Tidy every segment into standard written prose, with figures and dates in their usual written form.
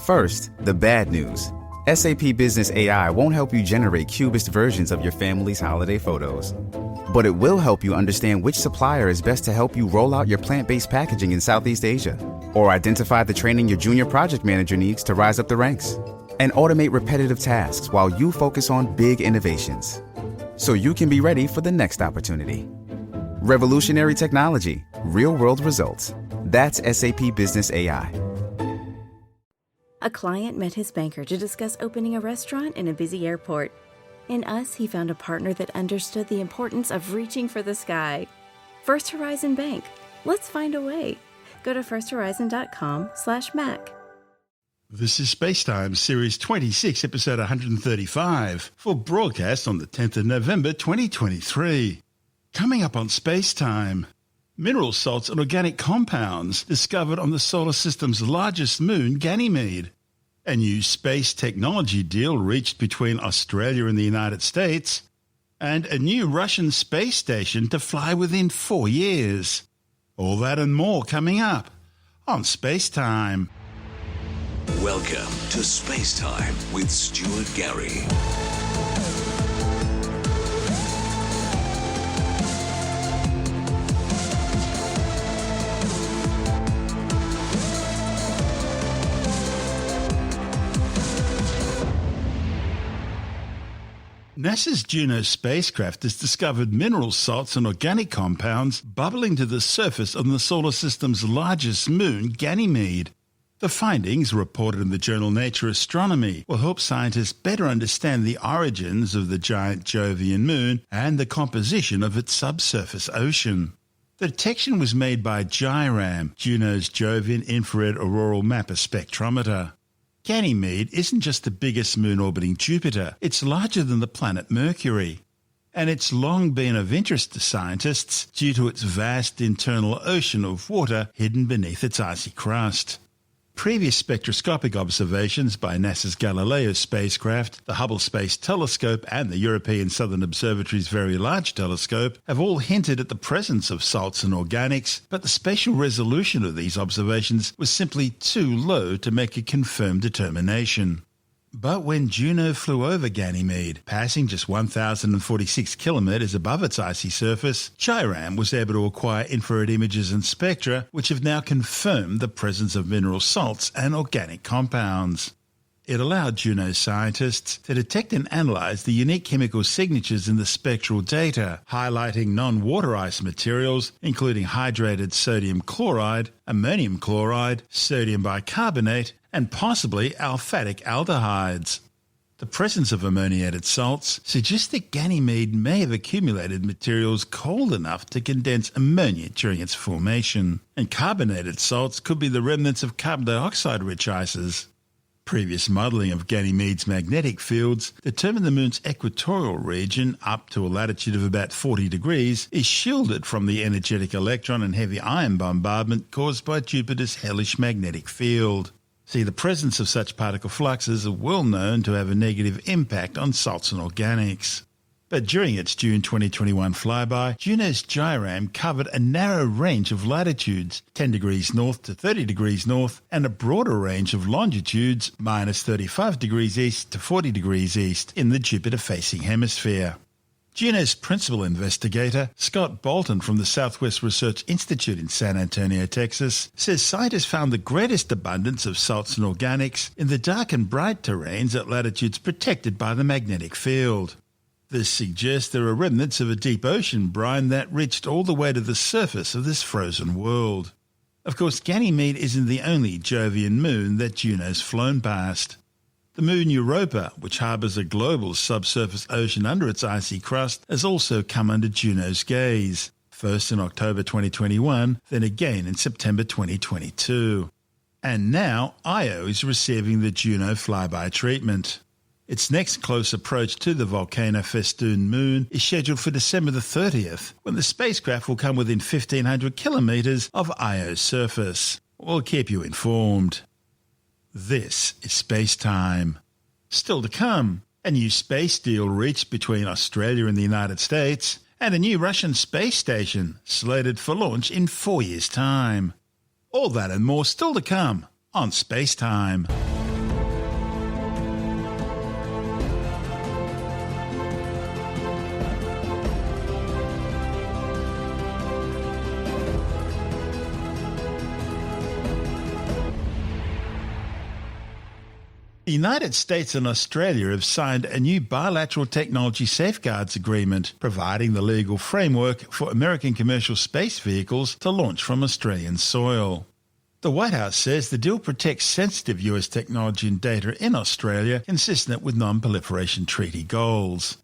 First, the bad news. SAP Business AI won't help you generate cubist versions of your family's holiday photos. But it will help you understand which supplier is best to help you roll out your plant-based packaging in Southeast Asia, or identify the training your junior project manager needs to rise up the ranks, and automate repetitive tasks while you focus on big innovations, so you can be ready for the next opportunity. Revolutionary technology, real-world results. That's SAP Business AI. A client met his banker to discuss opening a restaurant in a busy airport. In us, he found a partner that understood the importance of reaching for the sky. First Horizon Bank. Let's find a way. Go to firsthorizon.com/Mac. This is SpaceTime, Series 26, Episode 135, for broadcast on the 10th of November 2023. Coming up on SpaceTime, mineral salts and organic compounds discovered on the solar system's largest moon, Ganymede. A new space technology deal reached between Australia and the United States, and a new Russian space station to fly within 4 years. All that and more coming up on SpaceTime. Welcome to SpaceTime with Stuart Gary. NASA's Juno spacecraft has discovered mineral salts and organic compounds bubbling to the surface of the solar system's largest moon, Ganymede. The findings, reported in the journal Nature Astronomy, will help scientists better understand the origins of the giant Jovian moon and the composition of its subsurface ocean. The detection was made by GIRAM, Juno's Jovian Infrared Auroral Mapper spectrometer. Ganymede isn't just the biggest moon orbiting Jupiter, it's larger than the planet Mercury. And it's long been of interest to scientists due to its vast internal ocean of water hidden beneath its icy crust. Previous spectroscopic observations by NASA's Galileo spacecraft, the Hubble Space Telescope and the European Southern Observatory's Very Large Telescope have all hinted at the presence of salts and organics, but the spatial resolution of these observations was simply too low to make a confirmed determination. But when Juno flew over Ganymede, passing just 1,046 kilometres above its icy surface, GIRAM was able to acquire infrared images and spectra which have now confirmed the presence of mineral salts and organic compounds. It allowed Juno scientists to detect and analyse the unique chemical signatures in the spectral data, highlighting non-water ice materials including hydrated sodium chloride, ammonium chloride, sodium bicarbonate, and possibly aliphatic aldehydes. The presence of ammoniated salts suggests that Ganymede may have accumulated materials cold enough to condense ammonia during its formation, and carbonated salts could be the remnants of carbon dioxide-rich ices. Previous modelling of Ganymede's magnetic fields determined the moon's equatorial region, up to a latitude of about 40 degrees, is shielded from the energetic electron and heavy ion bombardment caused by Jupiter's hellish magnetic field. See, the presence of such particle fluxes are well known to have a negative impact on salts and organics. But during its June 2021 flyby, Juno's GIRAM covered a narrow range of latitudes, 10 degrees north to 30 degrees north, and a broader range of longitudes, minus 35 degrees east to 40 degrees east, in the Jupiter-facing hemisphere. Juno's principal investigator, Scott Bolton from the Southwest Research Institute in San Antonio, Texas, says scientists found the greatest abundance of salts and organics in the dark and bright terrains at latitudes protected by the magnetic field. This suggests there are remnants of a deep ocean brine that reached all the way to the surface of this frozen world. Of course, Ganymede isn't the only Jovian moon that Juno's flown past. The moon Europa, which harbours a global subsurface ocean under its icy crust, has also come under Juno's gaze, first in October 2021, then again in September 2022. And now Io is receiving the Juno flyby treatment. Its next close approach to the volcano-festooned moon is scheduled for December the 30th, when the spacecraft will come within 1,500 kilometres of Io's surface. We'll keep you informed. This is SpaceTime. Still to come, a new space deal reached between Australia and the United States, and a new Russian space station slated for launch in 4 years' time. All that and more still to come on SpaceTime. The United States and Australia have signed a new bilateral technology safeguards agreement, providing the legal framework for American commercial space vehicles to launch from Australian soil. The White House says the deal protects sensitive US technology and data in Australia, consistent with non-proliferation treaty goals.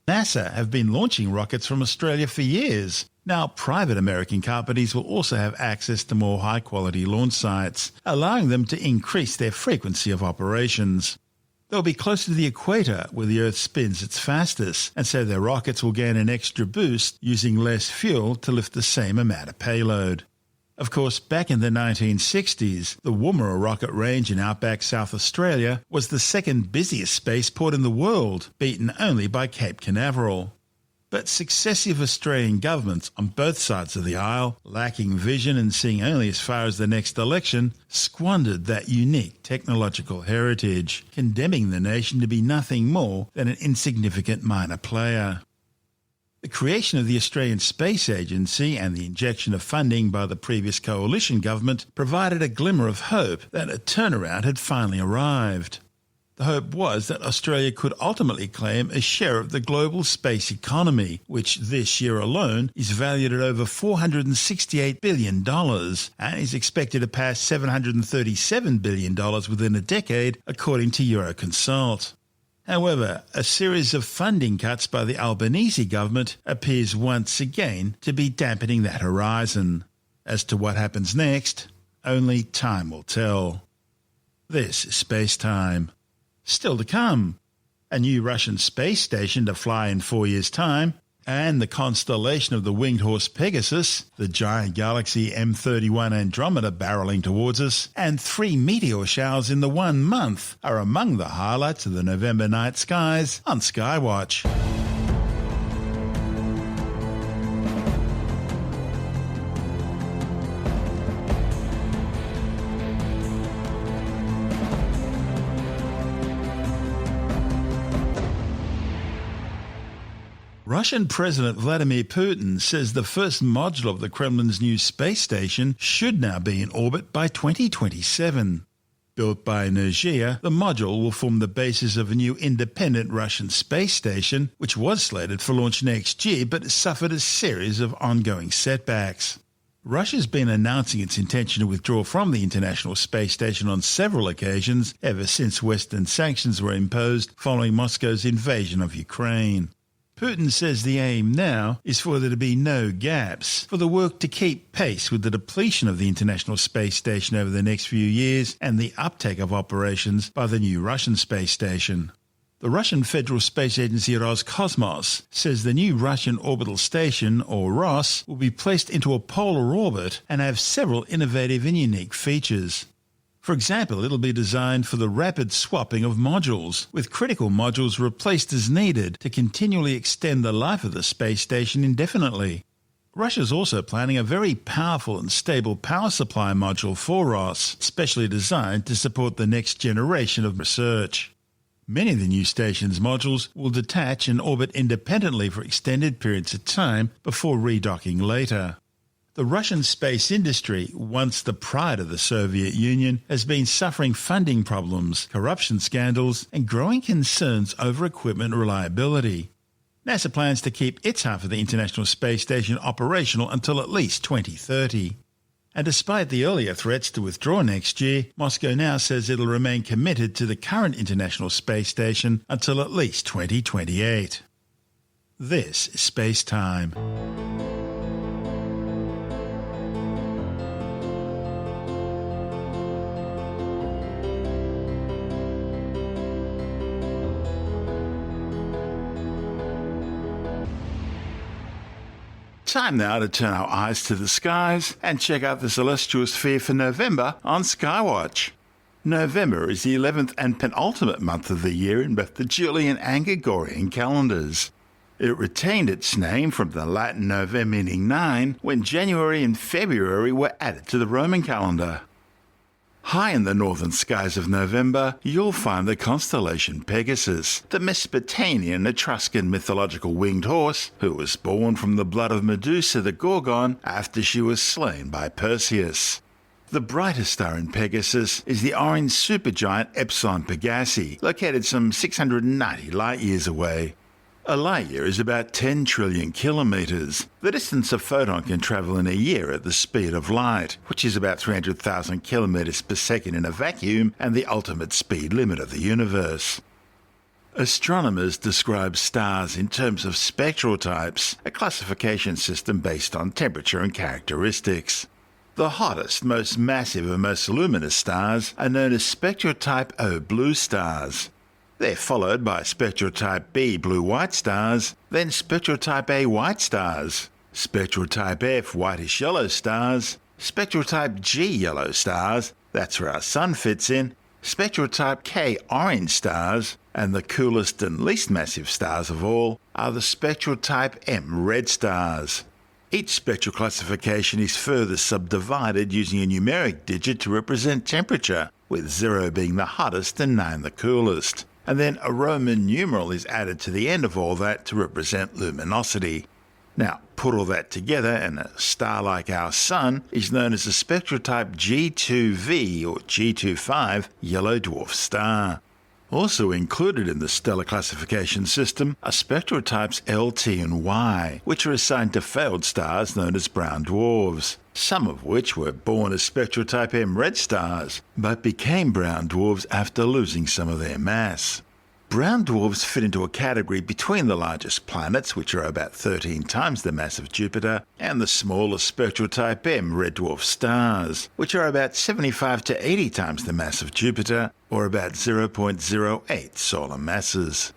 NASA have been launching rockets from Australia for years. Now, private American companies will also have access to more high-quality launch sites, allowing them to increase their frequency of operations. They'll be closer to the equator, where the Earth spins its fastest, and so their rockets will gain an extra boost using less fuel to lift the same amount of payload. Of course, back in the 1960s, the Woomera rocket range in outback South Australia was the second busiest spaceport in the world, beaten only by Cape Canaveral. But successive Australian governments on both sides of the aisle, lacking vision and seeing only as far as the next election, squandered that unique technological heritage, condemning the nation to be nothing more than an insignificant minor player. The creation of the Australian Space Agency and the injection of funding by the previous coalition government provided a glimmer of hope that a turnaround had finally arrived. The hope was that Australia could ultimately claim a share of the global space economy, which this year alone is valued at over $468 billion and is expected to pass $737 billion within a decade, according to Euroconsult. However, a series of funding cuts by the Albanese government appears once again to be dampening that horizon. As to what happens next, only time will tell. This is SpaceTime. Still to come, a new Russian space station to fly in 4 years' time, and the constellation of the winged horse Pegasus, the giant galaxy M31 Andromeda barreling towards us, and 3 meteor showers in the 1 month are among the highlights of the November night skies on Skywatch. Russian President Vladimir Putin says the first module of the Kremlin's new space station should now be in orbit by 2027. Built by Energia, the module will form the basis of a new independent Russian space station, which was slated for launch next year but has suffered a series of ongoing setbacks. Russia's been announcing its intention to withdraw from the International Space Station on several occasions ever since Western sanctions were imposed following Moscow's invasion of Ukraine. Putin says the aim now is for there to be no gaps, for the work to keep pace with the depletion of the International Space Station over the next few years and the uptake of operations by the new Russian space station. The Russian Federal Space Agency Roscosmos says the new Russian orbital station, or ROS, will be placed into a polar orbit and have several innovative and unique features. For example, it'll be designed for the rapid swapping of modules, with critical modules replaced as needed to continually extend the life of the space station indefinitely. Russia's also planning a very powerful and stable power supply module for ROS, specially designed to support the next generation of research. Many of the new station's modules will detach and orbit independently for extended periods of time before redocking later. The Russian space industry, once the pride of the Soviet Union, has been suffering funding problems, corruption scandals, and growing concerns over equipment reliability. NASA plans to keep its half of the International Space Station operational until at least 2030. And despite the earlier threats to withdraw next year, Moscow now says it'll remain committed to the current International Space Station until at least 2028. This is SpaceTime. Time now to turn our eyes to the skies and check out the celestial sphere for November on Skywatch. November is the 11th and penultimate month of the year in both the Julian and Gregorian calendars. It retained its name from the Latin Novem meaning 9 when January and February were added to the Roman calendar. High in the northern skies of November, you'll find the constellation Pegasus, the Mesopotamian Etruscan mythological winged horse who was born from the blood of Medusa the Gorgon after she was slain by Perseus. The brightest star in Pegasus is the orange supergiant Epsilon Pegasi, located some 690 light-years away. A light-year is about 10 trillion kilometres, the distance a photon can travel in a year at the speed of light, which is about 300,000 kilometres per second in a vacuum and the ultimate speed limit of the universe. Astronomers describe stars in terms of spectral types, a classification system based on temperature and characteristics. The hottest, most massive and most luminous stars are known as spectral type O blue stars. They're followed by spectral type B blue-white stars, then spectral type A white stars, spectral type F whitish-yellow stars, spectral type G yellow stars, that's where our sun fits in, spectral type K orange stars, and the coolest and least massive stars of all are the spectral type M red stars. Each spectral classification is further subdivided using a numeric digit to represent temperature, with 0 being the hottest and 9 the coolest. And then a Roman numeral is added to the end of all that to represent luminosity. Now, put all that together and a star like our Sun is known as a spectral type G2V or G25 yellow dwarf star. Also included in the stellar classification system are spectral types L, T and Y, which are assigned to failed stars known as brown dwarfs, some of which were born as spectral type M red stars, but became brown dwarfs after losing some of their mass. Brown dwarfs fit into a category between the largest planets, which are about 13 times the mass of Jupiter, and the smallest spectral type M red dwarf stars, which are about 75 to 80 times the mass of Jupiter, or about 0.08 solar masses.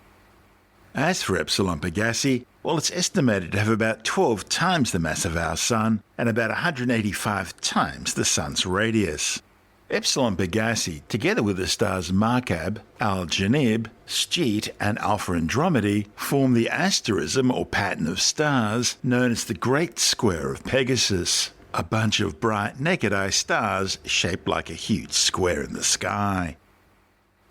As for Epsilon Pegasi, well, it's estimated to have about 12 times the mass of our Sun and about 185 times the Sun's radius. Epsilon Pegasi, together with the stars Markab, Al-Janib, Steat and Alpha Andromedae, form the asterism or pattern of stars known as the Great Square of Pegasus, a bunch of bright naked-eye stars shaped like a huge square in the sky.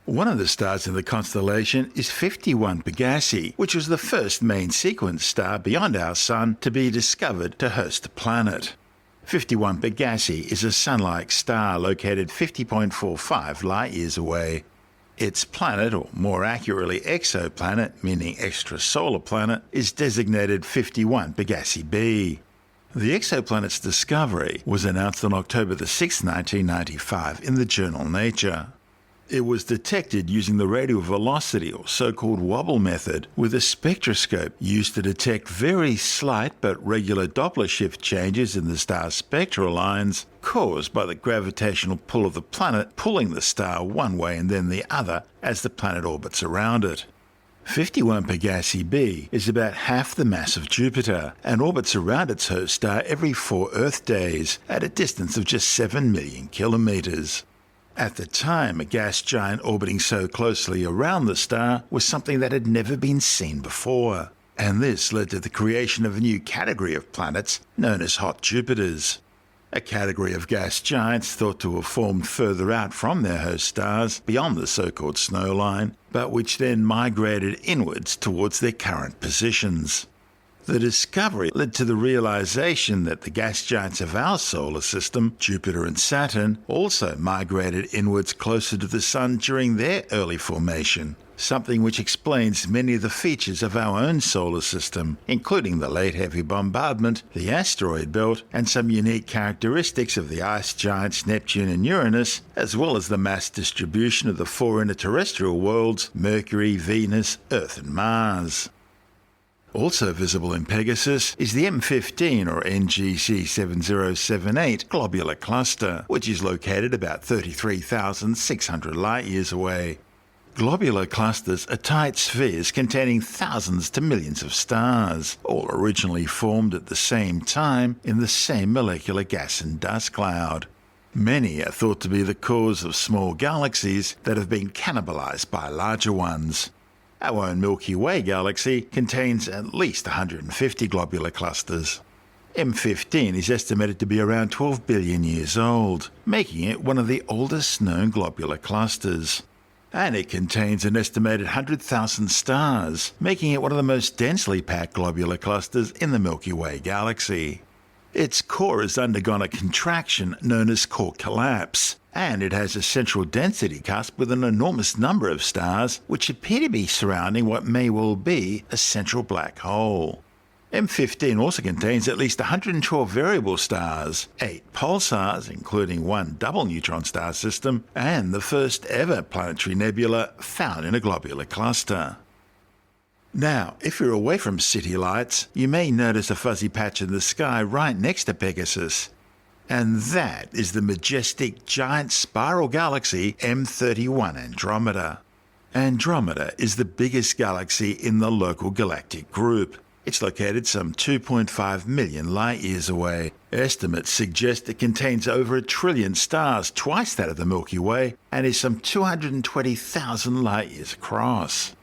One of the stars in the constellation is 51 Pegasi, which was the first main sequence star beyond our Sun to be discovered to host a planet. 51 Pegasi is a Sun-like star located 50.45 light-years away. Its planet, or more accurately exoplanet, meaning extrasolar planet, is designated 51 Pegasi b. The exoplanet's discovery was announced on October 6, 1995 in the journal Nature. It was detected using the radial velocity or so-called wobble method with a spectroscope used to detect very slight but regular Doppler shift changes in the star's spectral lines caused by the gravitational pull of the planet pulling the star one way and then the other as the planet orbits around it. 51 Pegasi b is about half the mass of Jupiter and orbits around its host star every 4 Earth days at a distance of just 7 million kilometres. At the time, a gas giant orbiting so closely around the star was something that had never been seen before, and this led to the creation of a new category of planets known as hot Jupiters, a category of gas giants thought to have formed further out from their host stars beyond the so-called snow line, but which then migrated inwards towards their current positions. The discovery led to the realization that the gas giants of our solar system, Jupiter and Saturn, also migrated inwards closer to the Sun during their early formation, something which explains many of the features of our own solar system, including the late heavy bombardment, the asteroid belt, and some unique characteristics of the ice giants Neptune and Uranus, as well as the mass distribution of the 4 inner terrestrial worlds, Mercury, Venus, Earth and Mars. Also visible in Pegasus is the M15 or NGC 7078 globular cluster, which is located about 33,600 light-years away. Globular clusters are tight spheres containing thousands to millions of stars, all originally formed at the same time in the same molecular gas and dust cloud. Many are thought to be the cause of small galaxies that have been cannibalized by larger ones. Our own Milky Way galaxy contains at least 150 globular clusters. M15 is estimated to be around 12 billion years old, making it one of the oldest known globular clusters. And it contains an estimated 100,000 stars, making it one of the most densely packed globular clusters in the Milky Way galaxy. Its core has undergone a contraction known as core collapse, and it has a central density cusp with an enormous number of stars which appear to be surrounding what may well be a central black hole. M15 also contains at least 112 variable stars, 8 pulsars, including one double neutron star system, and the first ever planetary nebula found in a globular cluster. Now, if you're away from city lights, you may notice a fuzzy patch in the sky right next to Pegasus. And that is the majestic giant spiral galaxy M31 Andromeda. Andromeda is the biggest galaxy in the local galactic group. It's located some 2.5 million light-years away. Estimates suggest it contains over 1 trillion stars, twice that of the Milky Way, and is some 220,000 light-years across.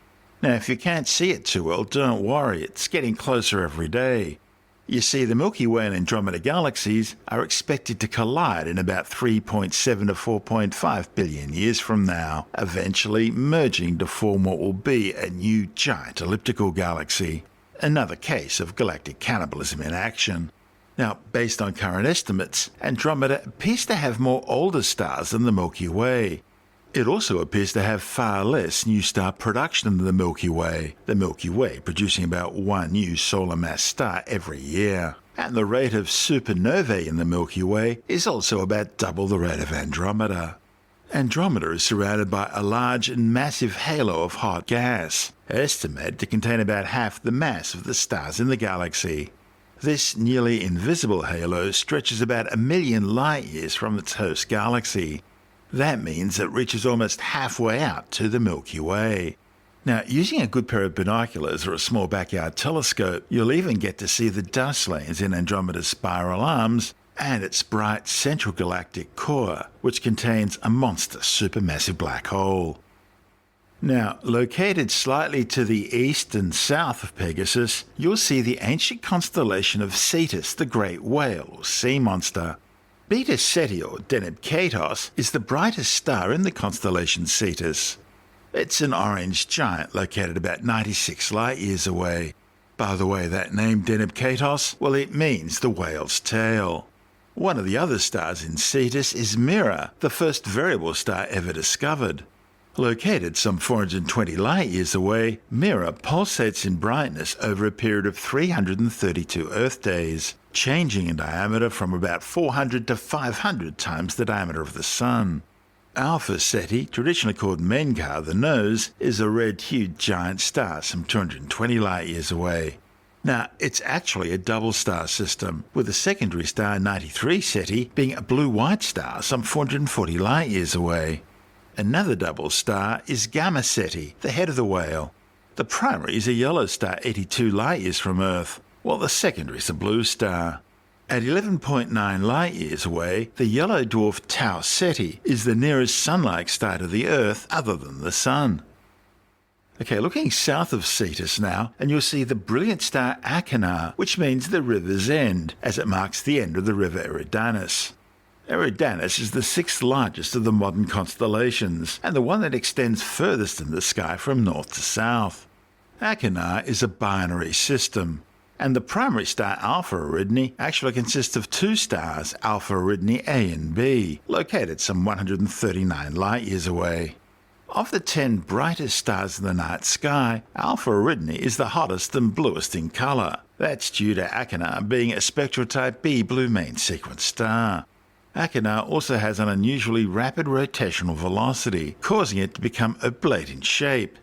Now, if you can't see it too well, don't worry, it's getting closer every day. You see, the Milky Way and Andromeda galaxies are expected to collide in about 3.7 to 4.5 billion years from now, eventually merging to form what will be a new giant elliptical galaxy. Another case of galactic cannibalism in action. Now, based on current estimates, Andromeda appears to have more older stars than the Milky Way. It also appears to have far less new star production than the Milky Way producing about one new solar mass star every year. And the rate of supernovae in the Milky Way is also about double the rate of Andromeda. Andromeda is surrounded by a large and massive halo of hot gas, estimated to contain about half the mass of the stars in the galaxy. This nearly invisible halo stretches about 1 million light-years from its host galaxy. That means it reaches almost halfway out to the Milky Way. Now, using a good pair of binoculars or a small backyard telescope, you'll even get to see the dust lanes in Andromeda's spiral arms and its bright central galactic core, which contains a monster supermassive black hole. Now, located slightly to the east and south of Pegasus, you'll see the ancient constellation of Cetus, the great whale or sea monster. Beta Ceti, or Deneb Katos, is the brightest star in the constellation Cetus. It's an orange giant located about 96 light-years away. By the way, that name Deneb Katos, well, it means the whale's tail. One of the other stars in Cetus is Mira, the first variable star ever discovered. Located some 420 light-years away, Mira pulsates in brightness over a period of 332 Earth days, changing in diameter from about 400 to 500 times the diameter of the Sun. Alpha Ceti, traditionally called Menkar the Nose, is a red-hued giant star some 220 light-years away. Now, it's actually a double star system, with the secondary star 93 Ceti being a blue-white star some 440 light-years away. Another double star is Gamma Ceti, the head of the whale. The primary is a yellow star 82 light-years from Earth, while the secondary is a blue star. At 11.9 light-years away, the yellow dwarf Tau Ceti is the nearest sun-like star to the Earth other than the Sun. Okay, looking south of Cetus now, and you'll see the brilliant star Achernar, which means the river's end, as it marks the end of the river Eridanus. Eridanus is the sixth largest of the modern constellations, and the one that extends furthest in the sky from north to south. Achernar is a binary system, and the primary star Alpha Eridani actually consists of two stars, Alpha Eridani A and B, located some 139 light-years away. Of the 10 brightest stars in the night sky, Alpha Eridani is the hottest and bluest in colour. That's due to Achernar being a spectral type B blue main sequence star. Achernar also has an unusually rapid rotational velocity, causing it to become oblate in shape.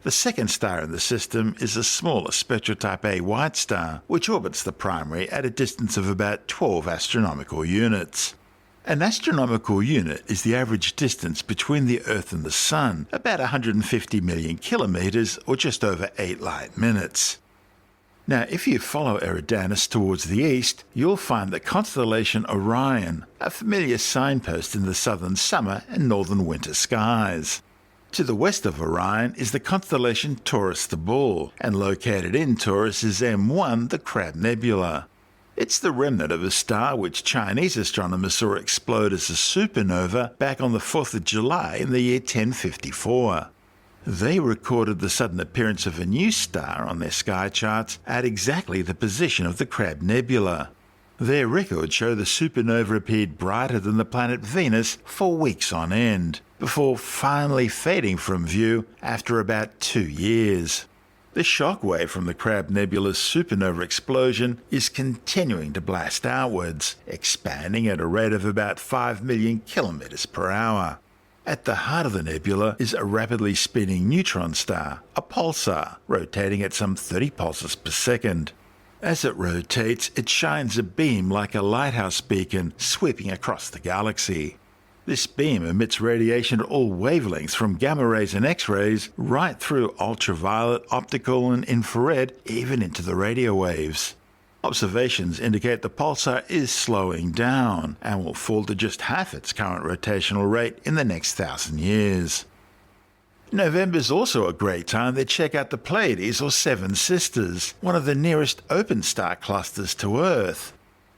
The second star in the system is a smaller spectral type A white star, which orbits the primary at a distance of about 12 astronomical units. An astronomical unit is the average distance between the Earth and the Sun, about 150 million kilometres or just over 8 light minutes. Now, if you follow Eridanus towards the east, you'll find the constellation Orion, a familiar signpost in the southern summer and northern winter skies. To the west of Orion is the constellation Taurus the Bull, and located in Taurus is M1, the Crab Nebula. It's the remnant of a star which Chinese astronomers saw explode as a supernova back on the 4th of July in the year 1054. They recorded the sudden appearance of a new star on their sky charts at exactly the position of the Crab Nebula. Their records show the supernova appeared brighter than the planet Venus for weeks on end, before finally fading from view after about 2 years. The shockwave from the Crab Nebula's supernova explosion is continuing to blast outwards, expanding at a rate of about 5 million kilometers per hour. At the heart of the nebula is a rapidly spinning neutron star, a pulsar, rotating at some 30 pulses per second. As it rotates, it shines a beam like a lighthouse beacon sweeping across the galaxy. This beam emits radiation at all wavelengths from gamma rays and X-rays right through ultraviolet, optical and infrared, even into the radio waves. Observations indicate the pulsar is slowing down and will fall to just half its current rotational rate in the next 1,000 years. November is also a great time to check out the Pleiades or Seven Sisters, one of the nearest open star clusters to Earth.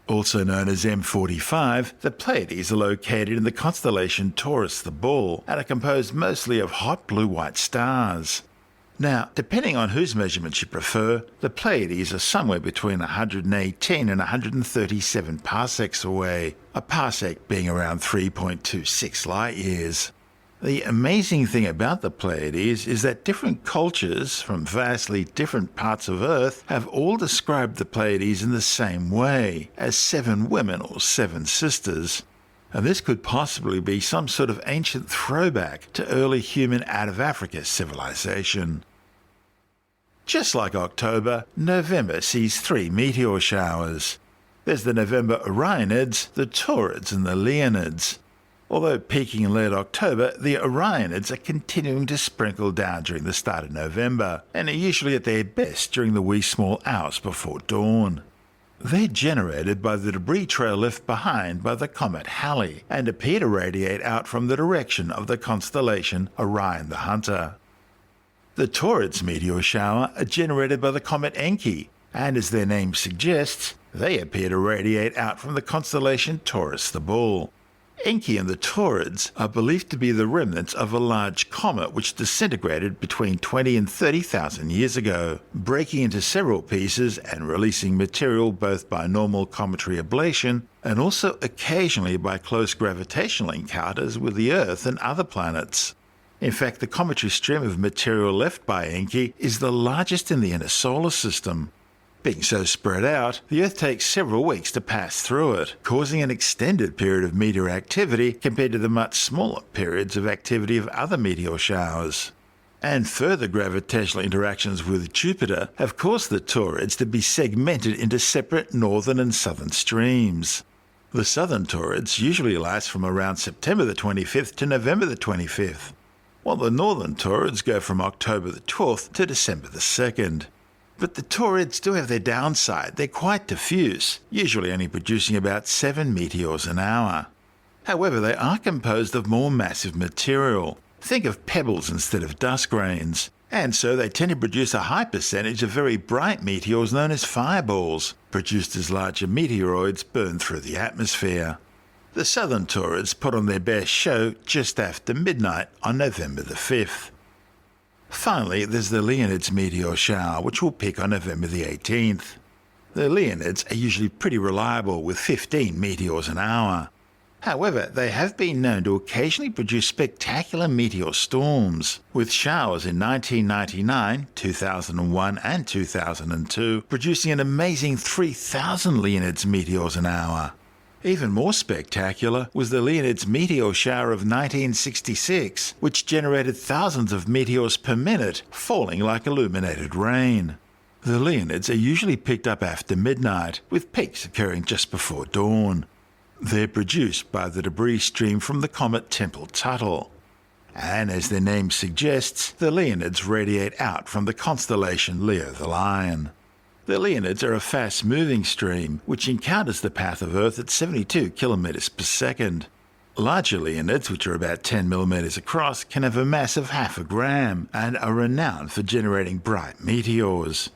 Also known as M45, the Pleiades are located in the constellation Taurus the Bull and are composed mostly of hot blue-white stars. Now, depending on whose measurements you prefer, the Pleiades are somewhere between 118 and 137 parsecs away, a parsec being around 3.26 light years. The amazing thing about the Pleiades is that different cultures from vastly different parts of Earth have all described the Pleiades in the same way, as 7 women or 7 sisters. And this could possibly be some sort of ancient throwback to early human out-of-Africa civilization. Just like October, November sees 3 meteor showers. There's the November Orionids, the Taurids and the Leonids. Although peaking in late October, the Orionids are continuing to sprinkle down during the start of November, and are usually at their best during the wee small hours before dawn. They're generated by the debris trail left behind by the comet Halley, and appear to radiate out from the direction of the constellation Orion the Hunter. The Taurids meteor shower are generated by the comet Encke, and as their name suggests, they appear to radiate out from the constellation Taurus the Bull. Encke and the Taurids are believed to be the remnants of a large comet which disintegrated between 20 and 30,000 years ago, breaking into several pieces and releasing material both by normal cometary ablation and also occasionally by close gravitational encounters with the Earth and other planets. In fact, the cometary stream of material left by Encke is the largest in the inner solar system. Being so spread out, the Earth takes several weeks to pass through it, causing an extended period of meteor activity compared to the much smaller periods of activity of other meteor showers. And further gravitational interactions with Jupiter have caused the Taurids to be segmented into separate northern and southern streams. The southern Taurids usually last from around September the 25th to November the 25th, while the northern Taurids go from October the 12th to December the 2nd. But the Taurids do have their downside. They're quite diffuse, usually only producing about 7 meteors an hour. However, they are composed of more massive material. Think of pebbles instead of dust grains. And so they tend to produce a high percentage of very bright meteors known as fireballs, produced as larger meteoroids burn through the atmosphere. The southern Taurids put on their best show just after midnight on November the 5th. Finally, there's the Leonids meteor shower, which will peak on November the 18th. The Leonids are usually pretty reliable, with 15 meteors an hour. However, they have been known to occasionally produce spectacular meteor storms, with showers in 1999, 2001 and 2002 producing an amazing 3,000 Leonids meteors an hour. Even more spectacular was the Leonids meteor shower of 1966, which generated thousands of meteors per minute, falling like illuminated rain. The Leonids are usually picked up after midnight, with peaks occurring just before dawn. They're produced by the debris stream from the comet Tempel-Tuttle. And as their name suggests, the Leonids radiate out from the constellation Leo the Lion. The Leonids are a fast-moving stream, which encounters the path of Earth at 72 kilometers per second. Larger Leonids, which are about 10 millimeters across, can have a mass of half a gram and are renowned for generating bright meteors.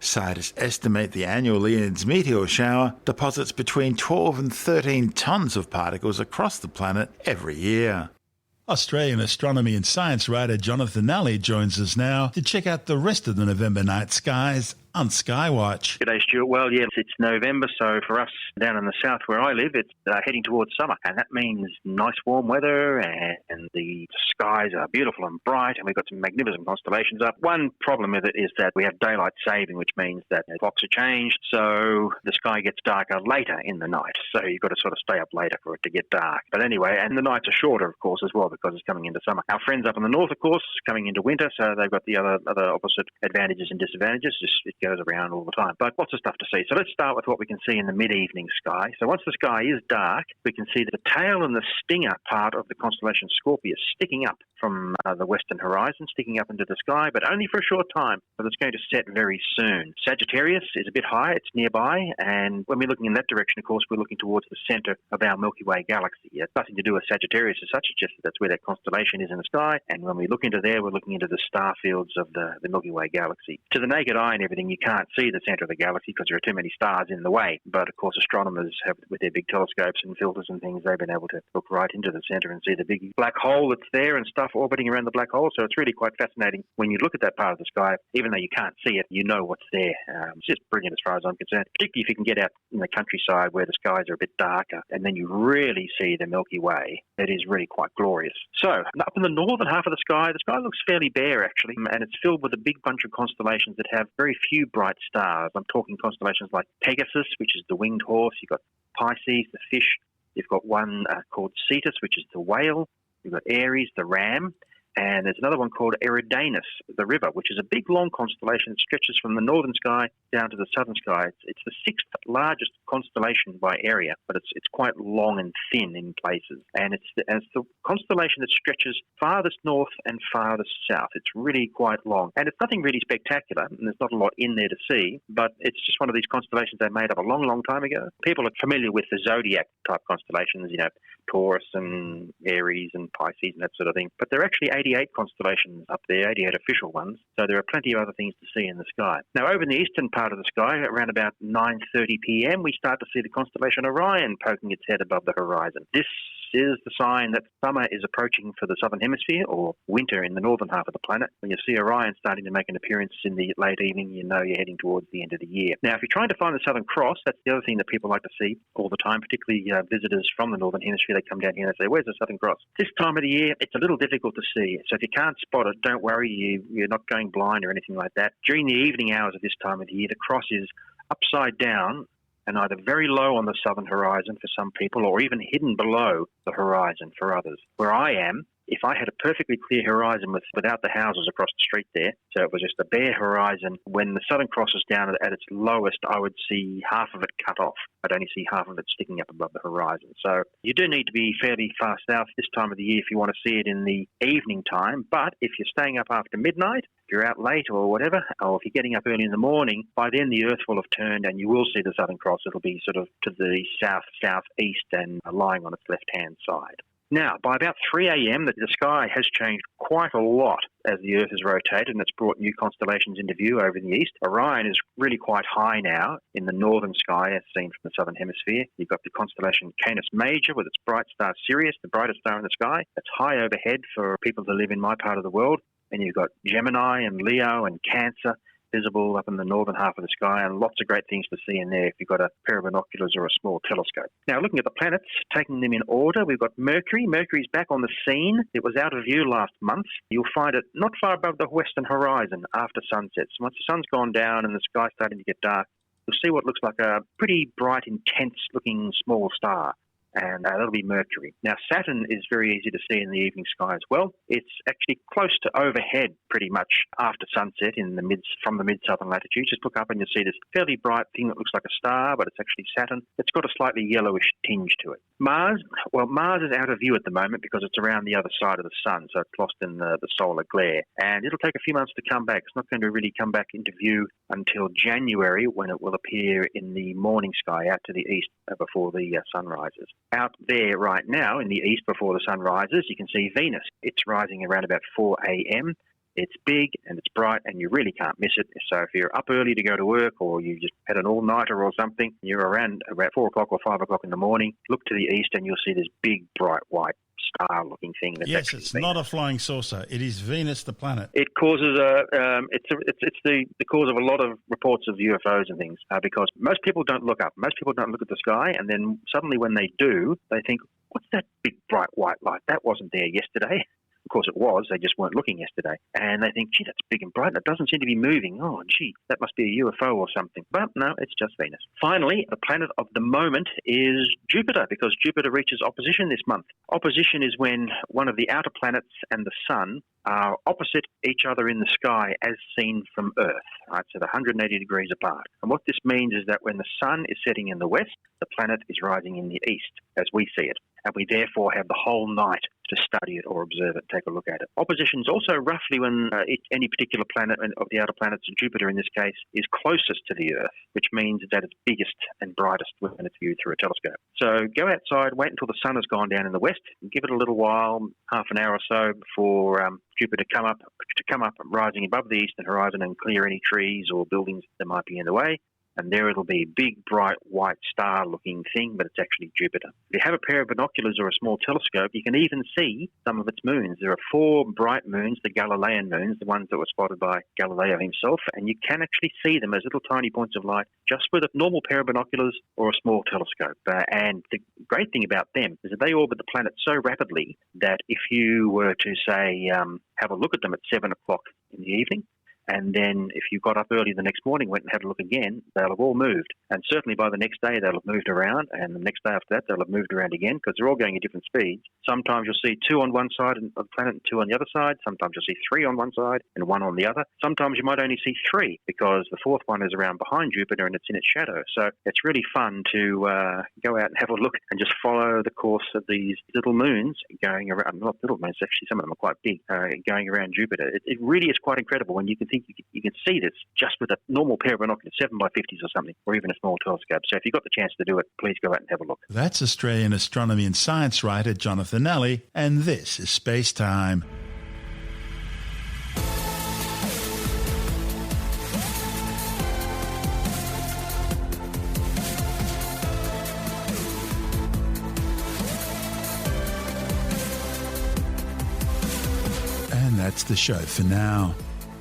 Scientists estimate the annual Leonids meteor shower deposits between 12 and 13 tons of particles across the planet every year. Australian astronomy and science writer Jonathan Nally joins us now to check out the rest of the November night skies on Skywatch. G'day, Stuart. Well, yeah, it's November, so for us down in the south where I live, it's heading towards summer, and that means nice warm weather, and the skies are beautiful and bright, and we've got some magnificent constellations up. One problem with it is that we have daylight saving, which means that the clocks are changed, so the sky gets darker later in the night, so you've got to sort of stay up later for it to get dark. But anyway, and the nights are shorter, of course, as well, because it's coming into summer. Our friends up in the north, of course, coming into winter, so they've got the other opposite advantages and disadvantages. It goes around all the time. But lots of stuff to see. So let's start with what we can see in the mid-evening sky. So once the sky is dark, we can see the tail and the stinger part of the constellation Scorpius sticking up from the western horizon, sticking up into the sky, but only for a short time, but it's going to set very soon. Sagittarius is a bit higher, it's nearby, and when we're looking in that direction, of course, we're looking towards the centre of our Milky Way galaxy. It's nothing to do with Sagittarius as such, it's just that's where that constellation is in the sky, and when we look into there, we're looking into the star fields of the Milky Way galaxy. To the naked eye and everything, you can't see the centre of the galaxy because there are too many stars in the way, but of course astronomers have, with their big telescopes and filters and things, they've been able to look right into the centre and see the big black hole that's there and stuff orbiting around the black hole. So it's really quite fascinating when you look at that part of the sky. Even though you can't see it, you know what's there. It's just brilliant as far as I'm concerned, particularly if you can get out in the countryside where the skies are a bit darker and then you really see the Milky Way. It is really quite glorious. So up in the northern half of the sky looks fairly bare actually, and it's filled with a big bunch of constellations that have very few bright stars. I'm talking constellations like Pegasus, which is the winged horse. You've got Pisces, the fish. You've got one called Cetus, which is the whale. You've got Aries, the ram. And there's another one called Eridanus, the river, which is a big, long constellation that stretches from the northern sky down to the southern sky. It's the sixth largest constellation by area, but it's quite long and thin in places. And it's the constellation that stretches farthest north and farthest south. It's really quite long. And it's nothing really spectacular, and there's not a lot in there to see, but it's just one of these constellations they made up a long, long time ago. People are familiar with the zodiac-type constellations, Taurus and Aries and Pisces and that sort of thing. But there are actually 88 constellations up there, 88 official ones. So there are plenty of other things to see in the sky. Now, over in the eastern part of the sky, around about 9:30 p.m., we start to see the constellation Orion poking its head above the horizon. This is the sign that summer is approaching for the southern hemisphere, or winter in the northern half of the planet. When you see Orion starting to make an appearance in the late evening, you know you're heading towards the end of the year. Now, if you're trying to find the Southern Cross, that's the other thing that people like to see all the time, particularly visitors from the northern hemisphere. They come down here and say, where's the Southern Cross? This time of the year, it's a little difficult to see. So if you can't spot it, don't worry, you're not going blind or anything like that. During the evening hours of this time of the year, the cross is upside down and either very low on the southern horizon for some people or even hidden below the horizon for others. Where I am, if I had a perfectly clear horizon without the houses across the street there, so it was just a bare horizon, when the Southern Cross is down at its lowest, I would see half of it cut off. I'd only see half of it sticking up above the horizon. So you do need to be fairly far south this time of the year if you want to see it in the evening time. But if you're staying up after midnight, if you're out late or whatever, or if you're getting up early in the morning, by then the Earth will have turned and you will see the Southern Cross. It'll be sort of to the south-southeast and lying on its left-hand side. Now, by about 3 a.m., the sky has changed quite a lot as the Earth has rotated, and it's brought new constellations into view over in the east. Orion is really quite high now in the northern sky, as seen from the southern hemisphere. You've got the constellation Canis Major with its bright star Sirius, the brightest star in the sky. It's high overhead for people that live in my part of the world. And you've got Gemini and Leo and Cancer visible up in the northern half of the sky, and lots of great things to see in there if you've got a pair of binoculars or a small telescope. Now, looking at the planets, taking them in order, we've got Mercury. Mercury's back on the scene. It was out of view last month. You'll find it not far above the western horizon after sunset. So once the sun's gone down and the sky's starting to get dark, you'll see what looks like a pretty bright, intense-looking small star. And that'll be Mercury. Now, Saturn is very easy to see in the evening sky as well. It's actually close to overhead pretty much after sunset from the mid-southern latitude. Just look up and you'll see this fairly bright thing that looks like a star, but it's actually Saturn. It's got a slightly yellowish tinge to it. Mars is out of view at the moment because it's around the other side of the sun, so it's lost in the solar glare. And it'll take a few months to come back. It's not going to really come back into view until January, when it will appear in the morning sky out to the east before the sun rises. Out there right now in the east before the sun rises, you can see Venus. It's rising around about 4 a.m. It's big and it's bright and you really can't miss it. So if you're up early to go to work or you just had an all-nighter or something, you're around about 4 o'clock or 5 o'clock in the morning, look to the east and you'll see this big bright white star-looking thing. That's yes, it's Venus. not a flying saucer. It is Venus, the planet. It causes it's the cause of a lot of reports of UFOs and things because most people don't look up. Most people don't look at the sky, and then suddenly when they do, they think, "What's that big bright white light? That wasn't there yesterday." Of course it was, they just weren't looking yesterday. And they think, gee, that's big and bright, and it doesn't seem to be moving. Oh, gee, that must be a UFO or something. But no, it's just Venus. Finally, the planet of the moment is Jupiter, because Jupiter reaches opposition this month. Opposition is when one of the outer planets and the Sun are opposite each other in the sky as seen from Earth. Right, so they're 180 degrees apart. And what this means is that when the Sun is setting in the west, the planet is rising in the east, as we see it. And we therefore have the whole night to study it or observe it, take a look at it. Opposition is also roughly when any particular planet of the outer planets, Jupiter in this case, is closest to the Earth, which means that it's biggest and brightest when it's viewed through a telescope. So go outside, wait until the sun has gone down in the west, and give it a little while, half an hour or so, before Jupiter come up, rising above the eastern horizon and clear any trees or buildings that might be in the way. And there it'll be a big, bright, white star-looking thing, but it's actually Jupiter. If you have a pair of binoculars or a small telescope, you can even see some of its moons. There are 4 bright moons, the Galilean moons, the ones that were spotted by Galileo himself, and you can actually see them as little tiny points of light just with a normal pair of binoculars or a small telescope. And the great thing about them is that they orbit the planet so rapidly that if you were to, say, have a look at them at 7 o'clock in the evening, and then if you got up early the next morning, went and had a look again, they'll have all moved. And certainly by the next day, they'll have moved around. And the next day after that, they'll have moved around again because they're all going at different speeds. Sometimes you'll see 2 on one side of the planet and 2 on the other side. Sometimes you'll see 3 on one side and 1 on the other. Sometimes you might only see 3 because the 4th one is around behind Jupiter and it's in its shadow. So it's really fun to go out and have a look and just follow the course of these little moons going around. Not little moons, actually, some of them are quite big, going around Jupiter. It really is quite incredible when you can think you can see this just with a normal pair of binoculars, 7x50s or something, or even a small telescope. So if you've got the chance to do it, please go out and have a look. That's Australian astronomy and science writer Jonathan Alley, and this is Space Time. And that's the show for now.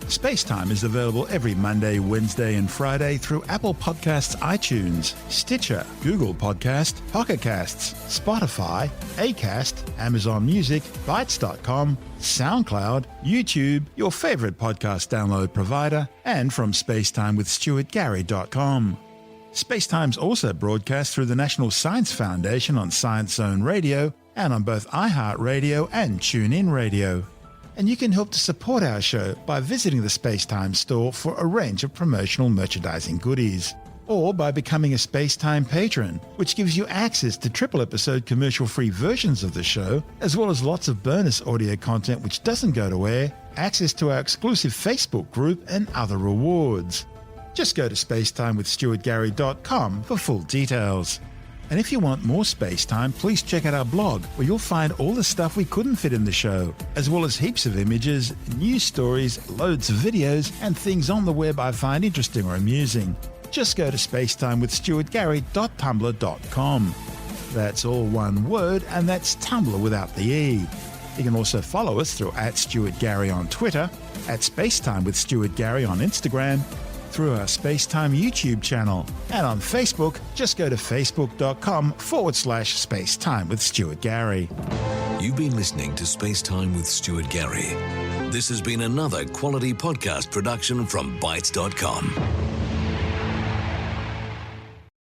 SpaceTime is available every Monday, Wednesday and Friday through Apple Podcasts, iTunes, Stitcher, Google Podcast, Pocket Casts, Spotify, Acast, Amazon Music, Bytes.com, SoundCloud, YouTube, your favourite podcast download provider, and from spacetimewithstuartgary.com. SpaceTime's also broadcast through the National Science Foundation on Science Zone Radio and on both iHeartRadio and TuneIn Radio. And you can help to support our show by visiting the SpaceTime store for a range of promotional merchandising goodies, or by becoming a SpaceTime patron, which gives you access to triple-episode commercial-free versions of the show, as well as lots of bonus audio content which doesn't go to air, access to our exclusive Facebook group, and other rewards. Just go to spacetimewithstuartgary.com for full details. And if you want more Space Time, please check out our blog, where you'll find all the stuff we couldn't fit in the show, as well as heaps of images, news stories, loads of videos, and things on the web I find interesting or amusing. Just go to spacetimewithstuartgary.tumblr.com. That's all one word, and that's Tumblr without the E. You can also follow us through @StuartGary on Twitter, @SpaceTimeWithStuartGary on Instagram, through our SpaceTime YouTube channel, and on Facebook, just go to facebook.com/SpaceTime with Stuart Gary. You've been listening to Space Time with Stuart Gary. This has been another quality podcast production from Bytes.com.